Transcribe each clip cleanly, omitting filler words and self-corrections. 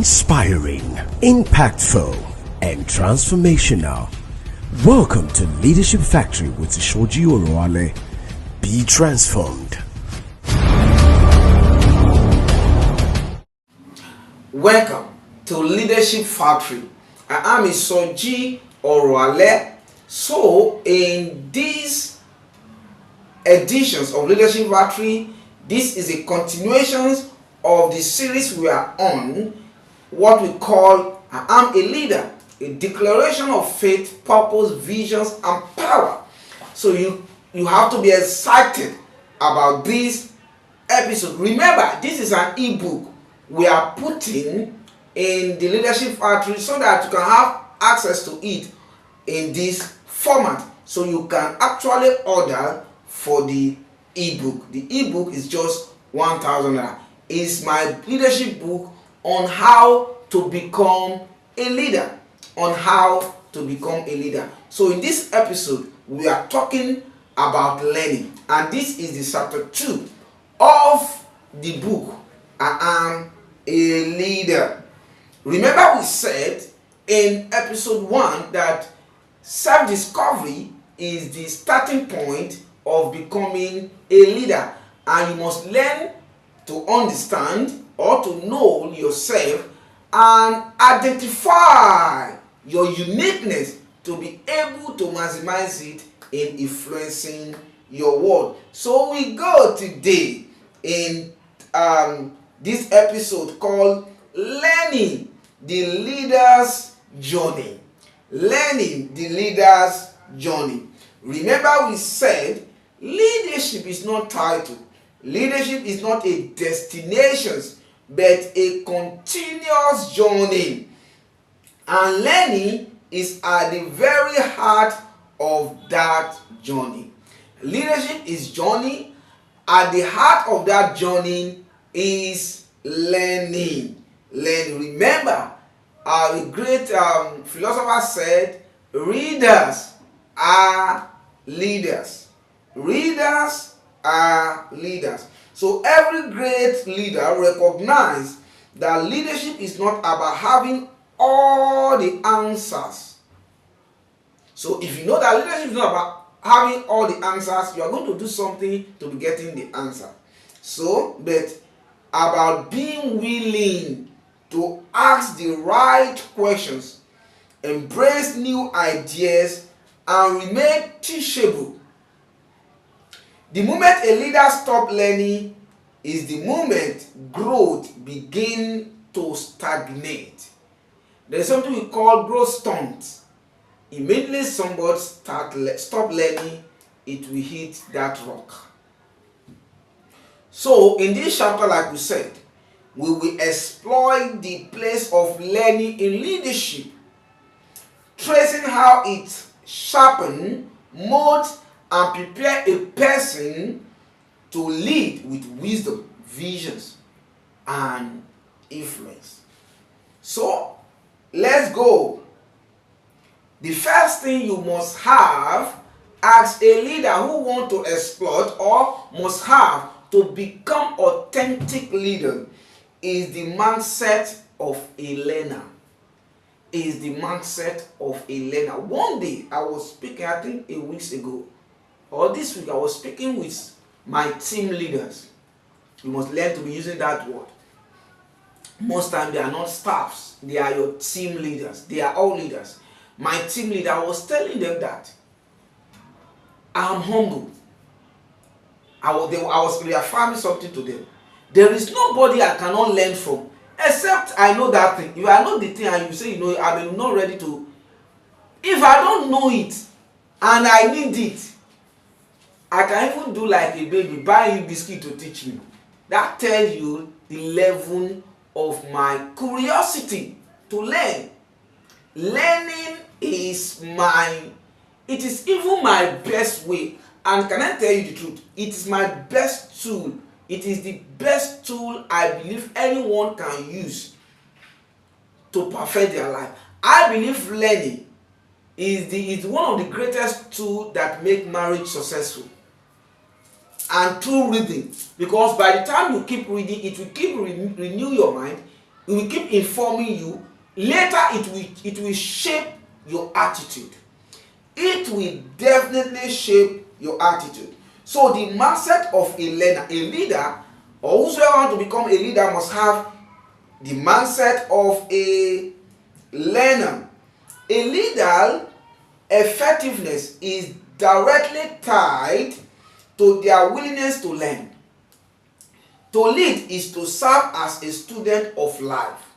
Inspiring, impactful, and transformational. Welcome to Leadership Factory with Ishoji Oroale. Be transformed. Welcome to Leadership Factory. I am Ishoji Oroale. So, in these editions of Leadership Factory, this is a continuation of the series we are on, what we call I Am a Leader, a declaration of faith, purpose, visions, and power. So you have to be excited about this episode. Remember, this is an ebook we are putting in the Leadership Factory so that you can have access to it in this format. So you can actually order for the ebook. The ebook is just 1,000 naira. It's my leadership book on how to become a leader. On how to become a leader. So in this episode, we are talking about learning. And this is the chapter 2 of the book, I Am a Leader. Remember we said in episode 1 that self-discovery is the starting point of becoming a leader. And you must learn to understand or to know yourself and identify your uniqueness to be able to maximize it in influencing your world. So we go today in this episode called Learning the Leader's Journey. Learning the Leader's Journey. Remember we said leadership is not title. Leadership is not a destination, but a continuous journey. And learning is at the very heart of that journey. Leadership is journey. At the heart of that journey is learning. Learning. Remember, a great philosopher said, readers are leaders. Readers are leaders. So every great leader recognizes that leadership is not about having all the answers. So if you know that leadership is not about having all the answers, you are going to do something to be getting the answer. So, but about being willing to ask the right questions, embrace new ideas, and remain teachable. The moment a leader stops learning is the moment growth begins to stagnate. There is something we call growth stunts. Immediately somebody stop learning, it will hit that rock. So in this chapter, like we said, we will explore the place of learning in leadership, tracing how it sharpens, molds, and prepare a person to lead with wisdom, visions, and influence. So, let's go. The first thing you must have as a leader who wants to exploit or must have to become authentic leader is the mindset of a learner. Is the mindset of a learner. One day I was speaking, I think a week ago, or this week I was speaking with my team leaders. You must learn to be using that word. Most times they are not staffs, they are your team leaders. They are all leaders. My team leader, I was telling them that I am humble. I was reaffirming something to them. There is nobody I cannot learn from, except I know that thing. If I know the thing and you say, I'm not ready to, if I don't know it and I need it, I can even do like a baby, buy you biscuit to teach me. That tells you the level of my curiosity to learn. Learning is it is even my best way. And can I tell you the truth? It is my best tool. It is the best tool I believe anyone can use to perfect their life. I believe learning is one of the greatest tools that make marriage successful. And through reading, because by the time you keep reading, it will keep renew your mind, it will keep informing you. Later it will shape your attitude. It will definitely shape your attitude. So the mindset of a learner, a leader, or whosoever want to become a leader must have the mindset of a learner. A leader effectiveness is directly tied to their willingness to learn. To lead is to serve as a student of life.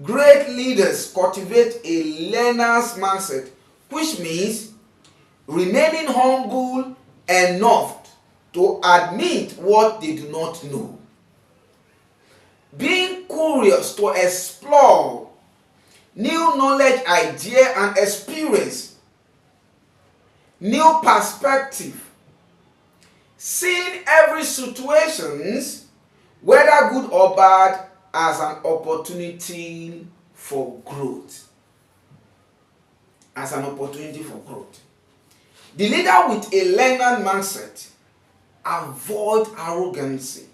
Great leaders cultivate a learner's mindset, which means remaining humble enough to admit what they do not know. Being curious to explore new knowledge, idea, and experience. New perspective. Seeing every situation, whether good or bad, as an opportunity for growth. As an opportunity for growth. The leader with a learner mindset avoid arrogancy.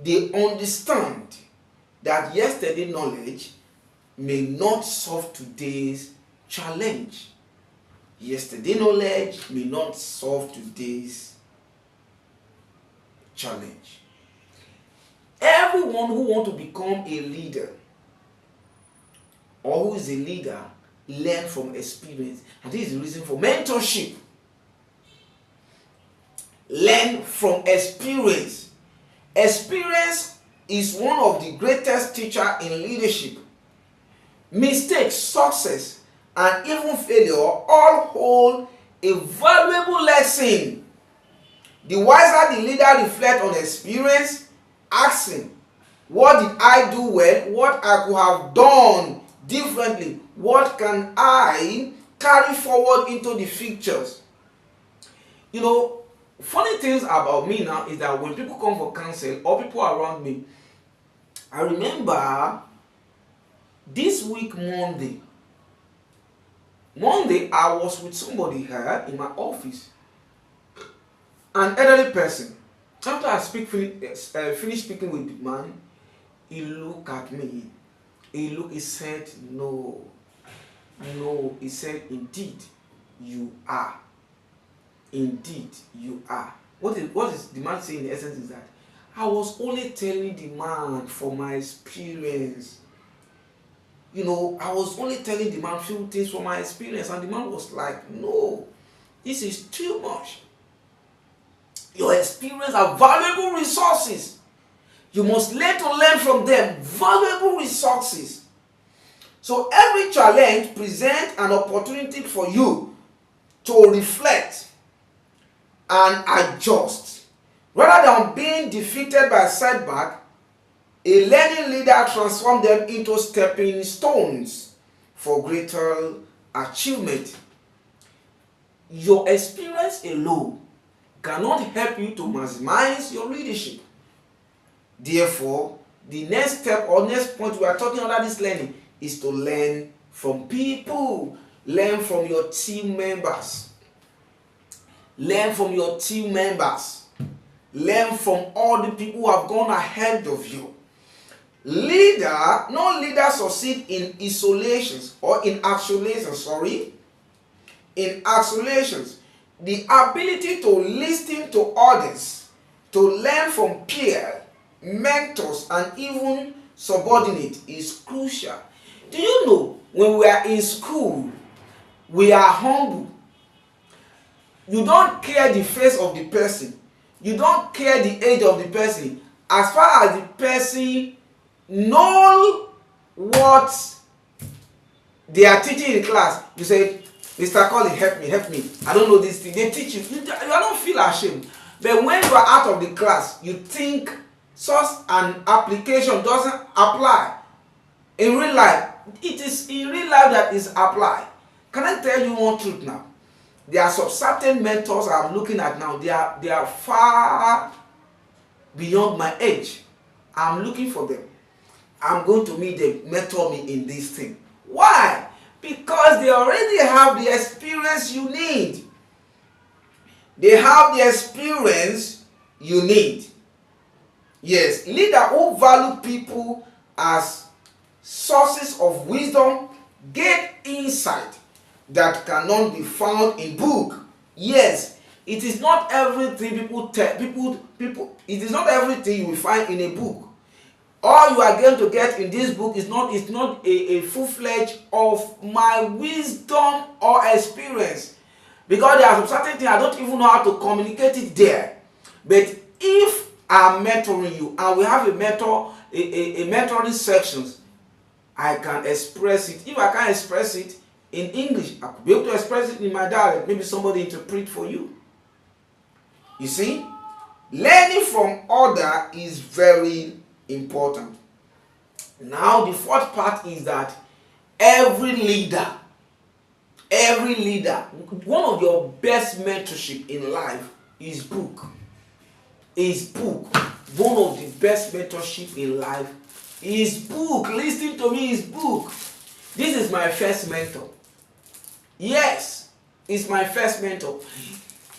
They understand that yesterday's knowledge may not solve today's challenge. Yesterday's knowledge may not solve today's challenge. Everyone who wants to become a leader or who is a leader learn from experience. And this is the reason for mentorship. Learn from experience. Experience is one of the greatest teachers in leadership. Mistakes, success, and even failure all hold a valuable lesson. The wiser the leader reflects on experience, asking, what did I do well? What I could have done differently? What can I carry forward into the futures? You know, funny things about me now is that when people come for counsel or people around me, I remember this week Monday I was with somebody here in my office, an elderly person. After I finished speaking with the man, he looked at me. He said, no. He said, indeed, you are. Indeed, you are. What is the man saying in essence is that I was only telling the man from my experience. I was only telling the man few things from my experience, and the man was like, no, this is too much. Your experience are valuable resources. You must learn to learn from them. Valuable resources. So every challenge presents an opportunity for you to reflect and adjust. Rather than being defeated by a setback, a learning leader transforms them into stepping stones for greater achievement. Your experience alone cannot help you to maximize your leadership. Therefore, the next step or next point we are talking about this learning is to learn from people. Learn from your team members. Learn from your team members. Learn from all the people who have gone ahead of you. No leader succeed in isolations or in isolations, in isolations. The ability to listen to others, to learn from peers, mentors, and even subordinates is crucial. Do you know, when we are in school, we are humble. You don't care the face of the person. You don't care the age of the person. As far as the person knows what they are teaching in class, you say, Mr. Collins, help me. I don't know this thing. They teach you. You don't feel ashamed. But when you are out of the class, you think such an application doesn't apply. In real life, it is in real life that is applied. Can I tell you one truth now? There are some certain mentors I'm looking at now. They are far beyond my age. I'm looking for them. I'm going to meet them, mentor me in this thing. Why? Because they already have the experience you need. They have the experience you need. Yes, leader who value people as sources of wisdom get insight that cannot be found in book. Yes, it is not everything people tell people. It is not everything you will find in a book. All you are going to get in this book is not a full-fledged of my wisdom or experience, because there are some certain things I don't even know how to communicate it there. But if I'm mentoring you and we have a mentoring sections, I can express it. If I can't express it in English, I could be able to express it in my dialect. Maybe somebody interpret for you. You see, learning from other is very important. Now the fourth part is that every leader, one of your best mentorship in life is book. One of the best mentorship in life is book. Listen to me, is book. This is my first mentor. Yes, it's my first mentor.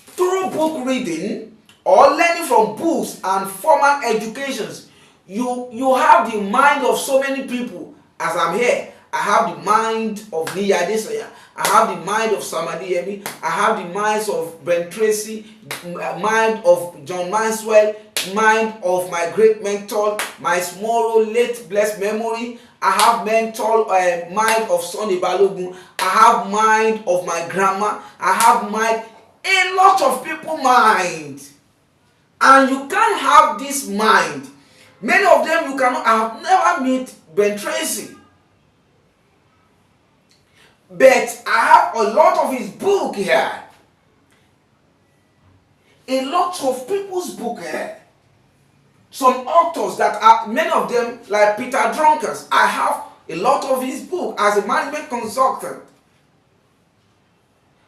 Through book reading or learning from books and formal educations, you have the mind of so many people. As I'm here, I have the mind of Nia Desaya. I have the mind of Samadi Yemi. I have the minds of Ben Tracy, mind of John Manswell, mind of my great mentor, my small late blessed memory. I have mind of Sonny Balogun. I have mind of my grandma. I have mind, a lot of people mind. And you can't have this mind. Many of them you cannot. I have never met Ben Tracy, but I have a lot of his book here. A lot of people's book here. Some authors that are, many of them like Peter Drunkers, I have a lot of his book as a management consultant.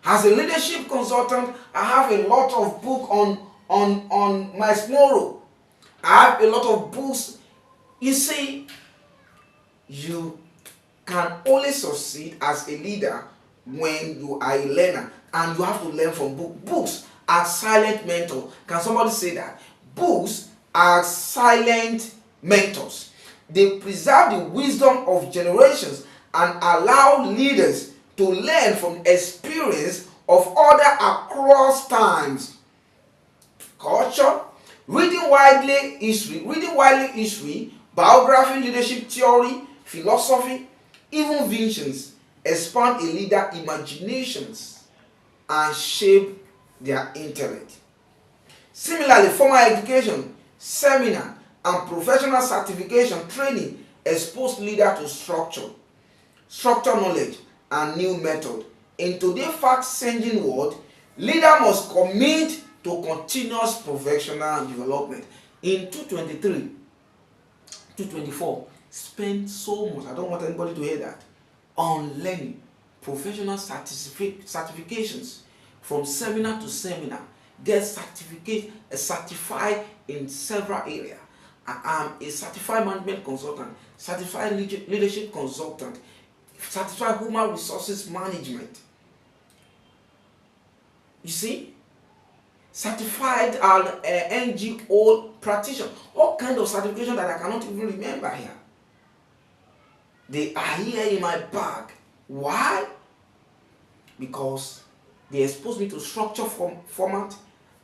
As a leadership consultant, I have a lot of book on my small. I have a lot of books. You see, you can only succeed as a leader when you are a learner, and you have to learn from books. Books are silent mentors. Can somebody say that? Books are silent mentors. They preserve the wisdom of generations and allow leaders to learn from experience of others across times, culture. Reading widely history, biography, leadership theory, philosophy, even visions expand a leader's imaginations and shape their intellect. Similarly, formal education, seminar, and professional certification training expose leaders to structure knowledge, and new method. In today's fast-changing world, leaders must commit to continuous professional development. In 2023, 2024, spend so much, I don't want anybody to hear that, on learning professional certifications from seminar to seminar. Get certified in several areas. I am a certified management consultant, certified leadership consultant, certified human resources management. You see, certified NGO practitioner, all kind of certification that I cannot even remember here. They are here in my bag. Why? Because they expose me to structure format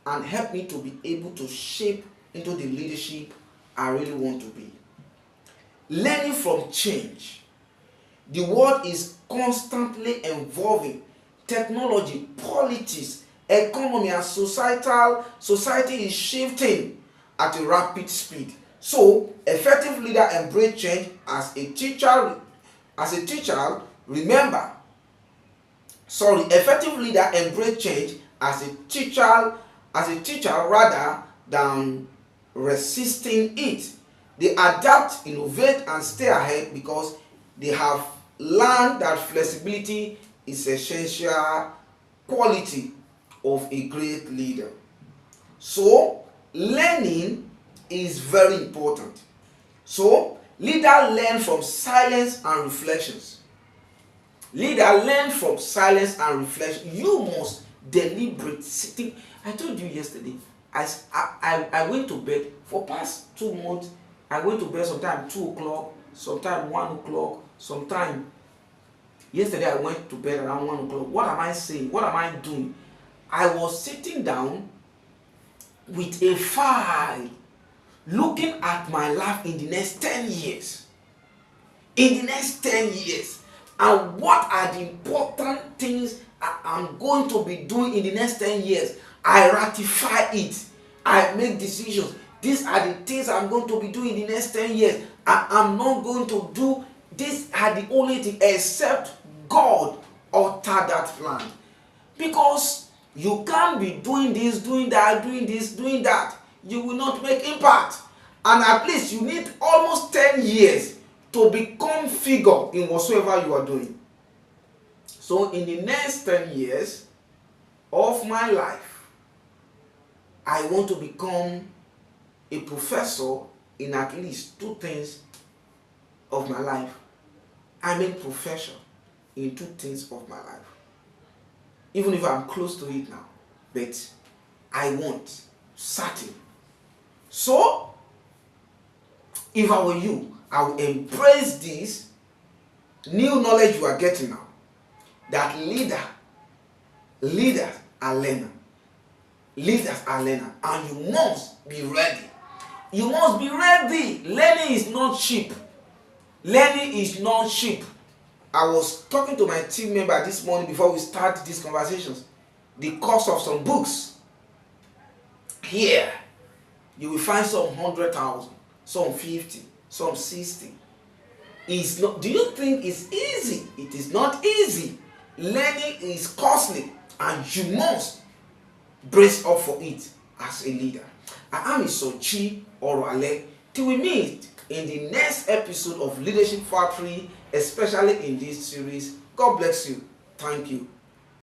and help me to be able to shape into the leadership I really want to be. Learning from change. The world is constantly evolving. Technology, politics, economy, and society is shifting at a rapid speed. So, effective leader embrace change as a teacher. Effective leader embrace change as a teacher rather than resisting it. They adapt, innovate, and stay ahead because they have learned that flexibility is essential quality of a great leader. So, learning is very important. So, leader learn from silence and reflections. Leader learn from silence and reflection. You must deliberate sitting. I told you yesterday, I went to bed for past 2 months. I went to bed sometime 2 o'clock, sometime 1 o'clock, sometime yesterday I went to bed around 1 o'clock. What am I saying? What am I doing? I was sitting down with a file looking at my life in the next 10 years. In the next 10 years. And what are the important things I'm going to be doing in the next 10 years? I ratify it. I make decisions. These are the things I'm going to be doing in the next 10 years. I'm not going to do. These are the only thing except God alter that plan. Because you can't be doing this, doing that, doing this, doing that. You will not make impact. And at least you need almost 10 years to become figure in whatsoever you are doing. So in the next 10 years of my life, I want to become a professor in at least 2 things of my life. I mean profession in 2 things of my life. Even if I'm close to it now. But I want certain. So, if I were you, I would embrace this new knowledge you are getting now. That leaders are learners. Leaders are learners. And you must be ready. You must be ready. Learning is not cheap. Learning is not cheap. I was talking to my team member this morning before we start these conversations. The cost of some books. Here, you will find some 100,000, some 50, some 60. It's not. Do you think it's easy? It is not easy. Learning is costly, and you must brace up for it as a leader. I am Ishoji Oroale. Till we meet in the next episode of Leadership Factory, especially in this series. God bless you. Thank you.